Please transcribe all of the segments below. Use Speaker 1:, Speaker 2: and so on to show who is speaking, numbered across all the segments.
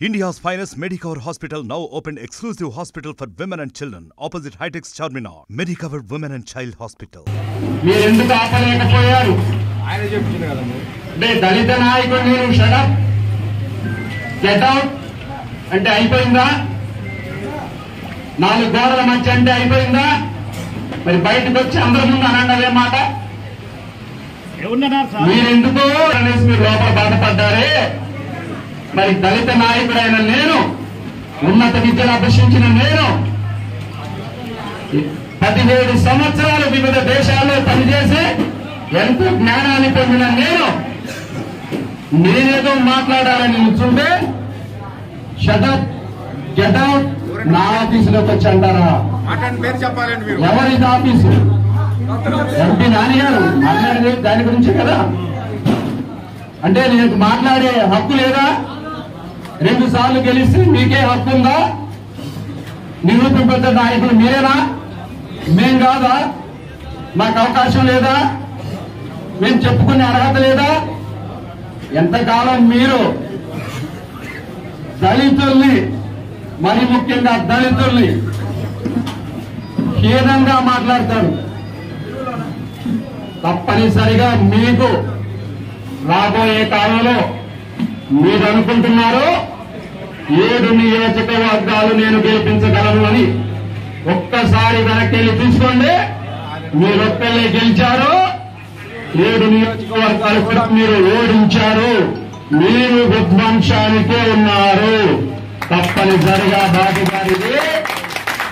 Speaker 1: India's finest Medicover Hospital now opened exclusive hospital for women and children opposite Hightex Charminar. Medicover Women and Child Hospital.
Speaker 2: మీరు ఎందుకు ఆపలేకపోయారు?
Speaker 3: ఆయన చెప్తున్నారు కదండి.
Speaker 2: అంటే దళిత నాయకుడు నేను షట్ అప్ గెట్ అవుట్ అంటే అయిపోయిందా? నాలుగు గోడల మధ్య అంటే అయిపోయిందా? మరి బయటకు వచ్చి అందరి ముందు అనండి అదే మాట. మీరెందుకు అనేసి మీరు లోపల బాధపడ్డారే. మరి దళిత నాయకుడైన నేను, ఉన్నత విద్యను అభ్యసించిన నేను, 17 సంవత్సరాలు వివిధ దేశాల్లో పనిచేసి ఎంతో జ్ఞానాన్ని పొందిన నేనేదో మాట్లాడాలని నిల్చుంటే షటప్ గెట్ అవుట్ నా ఆఫీసులోకి వచ్చి అంటారా?
Speaker 3: పేరు చెప్పాలండి మీరు.
Speaker 2: ఎవరిది ఆఫీసు? ఎంపీ నాని గారు మాట్లాడేది దాని గురించే కదా. అంటే నేను మాట్లాడే హక్కు లేదా? 2 సార్లు గెలిస్తే మీకే హక్కు ఉందా? నిరూపింపే నాయకులు మీరేనా? మేం కాదా? మాకు అవకాశం లేదా? మేము చెప్పుకునే అర్హత లేదా? ఎంతకాలం మీరు దళితుల్ని, మరి ముఖ్యంగా దళితుల్ని హీనంగా మాట్లాడతారు. తప్పనిసరిగా మీకు రాబోయే కాలంలో మీరు అనుకుంటున్నారు 7 నియోజకవర్గాలు నేను గెలిపించగలను అని. ఒక్కసారి వెనక్కి వెళ్ళి తీసుకోండి. మీరొక్కళ్ళే గెలిచారు, 7 నియోజకవర్గాలు కూడా మీరు ఓడించారు. మీరు విధ్వంసానికే ఉన్నారు. తప్పనిసరిగా బాబు గారిది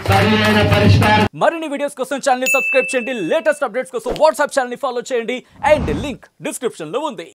Speaker 2: సరి అయిన పరిష్కారం.
Speaker 4: మరిన్ని వీడియోస్ కోసం ఛానల్ ని సబ్స్క్రైబ్ చేయండి. లేటెస్ట్ అప్డేట్స్ కోసం వాట్సాప్ ఛానల్ ని ఫాలో చేయండి. అండ్ లింక్ డిస్క్రిప్షన్ లో ఉంది.